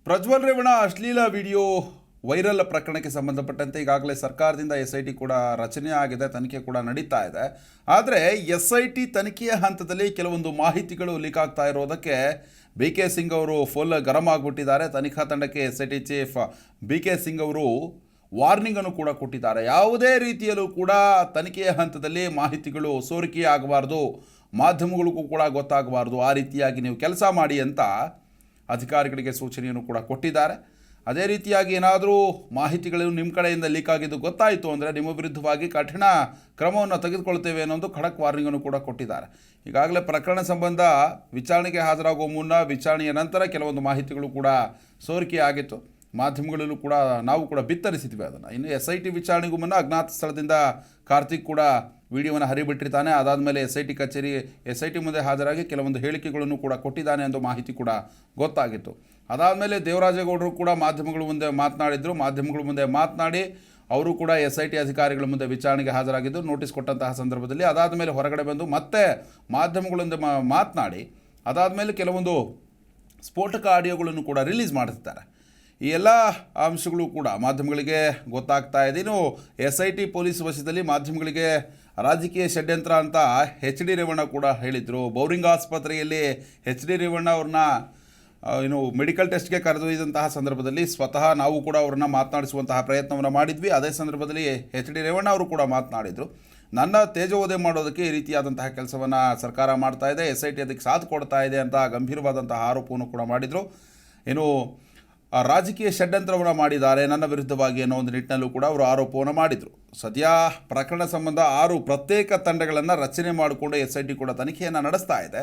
ಪ್ರಜ್ವಲ್ ರೇವಣ್ಣ ಅಶ್ಲೀಲ video viral ಪ್ರಕರಣಕ್ಕೆ ಸಂಬಂಧಪಟ್ಟಂತೆ ಈಗಾಗಲೇ ಸರ್ಕಾರದಿಂದ SIT ಕೂಡ ರಚನೆ ಆಗಿದೆ, ತನಿಖೆ ಕೂಡ ನಡೀತಾ ಇದೆ. ಆದರೆ SIT ತನಿಖೆಯ ಹಂತದಲ್ಲಿ ಕೆಲವೊಂದು ಮಾಹಿತಿಗಳು ಲೀಕ್ ಆಗ್ತಾ ಇರೋದಕ್ಕೆ BK ಸಿಂಗ್ ಅವರು ಫುಲ್ ಗರಂ ಆಗಿಬಿಟ್ಟಿದ್ದಾರೆ. ತನಿಖಾ ತಂಡಕ್ಕೆ SIT ಚೀಫ್ BK ಸಿಂಗ್ ಅವರು ವಾರ್ನಿಂಗ್ ಅನ್ನು ಕೂಡ ಕೊಟ್ಟಿದ್ದಾರೆ. ಯಾವುದೇ ರೀತಿಯಲ್ಲೂ ಕೂಡ ತನಿಖೆಯ ಹಂತದಲ್ಲಿ ಮಾಹಿತಿಗಳು ಸೋರಿಕೆಯಾಗಬಾರ್ದು, ಮಾಧ್ಯಮಗಳಿಗೂ ಕೂಡ ಗೊತ್ತಾಗಬಾರ್ದು, ಆ ರೀತಿಯಾಗಿ ನೀವು ಕೆಲಸ ಮಾಡಿ ಅಂತ ಅಧಿಕಾರಿಗಳಿಗೆ ಸೂಚನೆಯನ್ನು ಕೂಡ ಕೊಟ್ಟಿದ್ದಾರೆ. ಅದೇ ರೀತಿಯಾಗಿ ಏನಾದರೂ ಮಾಹಿತಿಗಳು ನಿಮ್ಮ ಕಡೆಯಿಂದ ಲೀಕ್ ಆಗಿದ್ದು ಗೊತ್ತಾಯಿತು ಅಂದರೆ ನಿಮ್ಮ ವಿರುದ್ಧವಾಗಿ ಕಠಿಣ ಕ್ರಮವನ್ನು ತೆಗೆದುಕೊಳ್ತೇವೆ ಅನ್ನೋದು ಖಡಕ್ ವಾರ್ನಿಂಗನ್ನು ಕೂಡ ಕೊಟ್ಟಿದ್ದಾರೆ. ಈಗಾಗಲೇ ಪ್ರಕರಣ ಸಂಬಂಧ ವಿಚಾರಣೆಗೆ ಹಾಜರಾಗುವ ಮುನ್ನ, ವಿಚಾರಣೆಯ ನಂತರ ಕೆಲವೊಂದು ಮಾಹಿತಿಗಳು ಕೂಡ ಸೋರಿಕೆಯಾಗಿತ್ತು. ಮಾಧ್ಯಮಗಳಲ್ಲೂ ಕೂಡ ನಾವು ಕೂಡ ಬಿತ್ತರಿಸಿದ್ವಿ ಅದನ್ನು. ಇನ್ನು SIT ವಿಚಾರಣೆಗೂ ಮುನ್ನ ಅಜ್ಞಾತ ಸ್ಥಳದಿಂದ ಕಾರ್ತಿಕ್ ಕೂಡ ವಿಡಿಯೋವನ್ನು ಹರಿಬಿಟ್ಟಿರ್ತಾನೆ. ಅದಾದಮೇಲೆ SIT ಮುಂದೆ ಹಾಜರಾಗಿ ಕೆಲವೊಂದು ಹೇಳಿಕೆಗಳನ್ನು ಕೂಡ ಕೊಟ್ಟಿದ್ದಾನೆ ಎಂದು ಮಾಹಿತಿ ಕೂಡ ಗೊತ್ತಾಗಿತ್ತು. ಅದಾದಮೇಲೆ ದೇವರಾಜೇಗೌಡರು ಕೂಡ ಮಾಧ್ಯಮಗಳ ಮುಂದೆ ಮಾತನಾಡಿದರು. ಮಾಧ್ಯಮಗಳ ಮುಂದೆ ಮಾತನಾಡಿ ಅವರು ಕೂಡ SIT ಅಧಿಕಾರಿಗಳ ಮುಂದೆ ವಿಚಾರಣೆಗೆ ಹಾಜರಾಗಿದ್ದು ನೋಟಿಸ್ ಕೊಟ್ಟಂತಹ ಸಂದರ್ಭದಲ್ಲಿ ಅದಾದಮೇಲೆ ಹೊರಗಡೆ ಬಂದು ಮತ್ತೆ ಮಾಧ್ಯಮಗಳಿಂದ ಮಾತನಾಡಿ ಅದಾದಮೇಲೆ ಕೆಲವೊಂದು ಸ್ಫೋಟಕ ಆಡಿಯೋಗಳನ್ನು ಕೂಡ ರಿಲೀಸ್ ಮಾಡ್ತಿದ್ದಾರೆ. ಈ ಎಲ್ಲ ಅಂಶಗಳು ಕೂಡ ಮಾಧ್ಯಮಗಳಿಗೆ ಗೊತ್ತಾಗ್ತಾ ಇದೆ. ಇನ್ನು SIT ಪೊಲೀಸ್ ವಶದಲ್ಲಿ ಮಾಧ್ಯಮಗಳಿಗೆ ರಾಜಕೀಯ ಷಡ್ಯಂತ್ರ ಅಂತ HD ರೇವಣ್ಣ ಕೂಡ ಹೇಳಿದರು. ಬೌರಿಂಗ್ ಆಸ್ಪತ್ರೆಯಲ್ಲಿ HD ರೇವಣ್ಣ ಅವ್ರನ್ನ ಮೆಡಿಕಲ್ ಟೆಸ್ಟ್ಗೆ ಕರೆದೊಯ್ದಂತಹ ಸಂದರ್ಭದಲ್ಲಿ ಸ್ವತಃ ನಾವು ಕೂಡ ಅವ್ರನ್ನ ಮಾತನಾಡಿಸುವಂತಹ ಪ್ರಯತ್ನವನ್ನು ಮಾಡಿದ್ವಿ. ಅದೇ ಸಂದರ್ಭದಲ್ಲಿ HD ರೇವಣ್ಣ ಅವರು ಕೂಡ ಮಾತನಾಡಿದರು. ನನ್ನ ತೇಜೋವಧೆ ಮಾಡೋದಕ್ಕೆ ಈ ರೀತಿಯಾದಂತಹ ಕೆಲಸವನ್ನು ಸರ್ಕಾರ ಮಾಡ್ತಾ ಇದೆ, SIT ಅದಕ್ಕೆ ಸಾಥ್ ಕೊಡ್ತಾ ಇದೆ ಅಂತ ಗಂಭೀರವಾದಂತಹ ಆರೋಪವನ್ನು ಕೂಡ ಮಾಡಿದರು. ರಾಜಕೀಯ ಷಡ್ಯಂತ್ರವನ್ನು ಮಾಡಿದ್ದಾರೆ ನನ್ನ ವಿರುದ್ಧವಾಗಿ ಅನ್ನೋ ಒಂದು ನಿಟ್ಟಿನಲ್ಲೂ ಕೂಡ ಅವರು ಆರೋಪವನ್ನು ಮಾಡಿದರು. ಸದ್ಯ ಪ್ರಕರಣ ಸಂಬಂಧ 6 ಪ್ರತ್ಯೇಕ ತಂಡಗಳನ್ನು ರಚನೆ ಮಾಡಿಕೊಂಡು SIT ಕೂಡ ತನಿಖೆಯನ್ನು ನಡೆಸ್ತಾ ಇದೆ.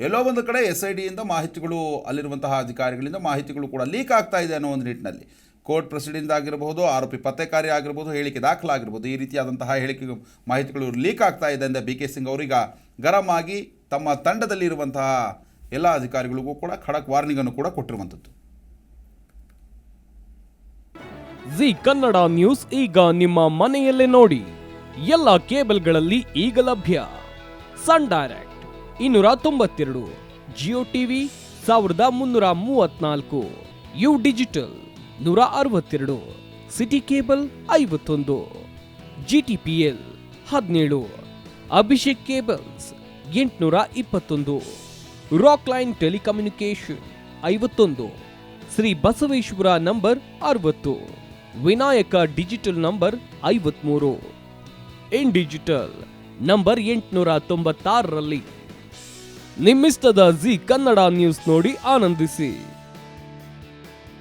ಎಲ್ಲೋ ಒಂದು ಕಡೆ SITಯಿಂದ ಮಾಹಿತಿಗಳು, ಅಲ್ಲಿರುವಂತಹ ಅಧಿಕಾರಿಗಳಿಂದ ಮಾಹಿತಿಗಳು ಕೂಡ ಲೀಕ್ ಆಗ್ತಾ ಇದೆ ಅನ್ನೋ ಒಂದು ನಿಟ್ಟಿನಲ್ಲಿ ಕೋರ್ಟ್ ಪ್ರೊಸೀಡಿಂಗ್ ಆಗಿರಬಹುದು, ಆರೋಪಿ ಪತ್ತೆ ಕಾರ್ಯ ಆಗಿರ್ಬೋದು, ಹೇಳಿಕೆ ದಾಖಲಾಗಿರ್ಬೋದು, ಈ ರೀತಿಯಾದಂತಹ ಹೇಳಿಕೆ ಮಾಹಿತಿಗಳು ಲೀಕ್ ಆಗ್ತಾ ಇದೆ ಅಂತ BK ಸಿಂಗ್ ಅವರೀಗ ಗರಂ ಆಗಿ ತಮ್ಮ ತಂಡದಲ್ಲಿರುವಂತಹ ಎಲ್ಲ ಅಧಿಕಾರಿಗಳಿಗೂ ಕೂಡ ಖಡಕ್ ವಾರ್ನಿಂಗನ್ನು ಕೂಡ ಕೊಟ್ಟಿರುವಂಥದ್ದು. ಜಿ ಕನ್ನಡ ನ್ಯೂಸ್ ಈಗ ನಿಮ್ಮ ಮನೆಯಲ್ಲೇ ನೋಡಿ. ಎಲ್ಲ ಕೇಬಲ್ಗಳಲ್ಲಿ ಈಗ ಲಭ್ಯ. Sun direct 292, Jio TV 1334, U digital 162, city cable 51, GTPL 17, Abhishek cables 821, rock line telecommunication 51, Shri Basaveshwara number 60, Vinayaka digital number 53, in digital number 896ರಲ್ಲಿ. ನಿಮ್ಮಿಸ್ತದ ಜಿ ಕನ್ನಡ ನ್ಯೂಸ್ ನೋಡಿ ಆನಂದಿಸಿ.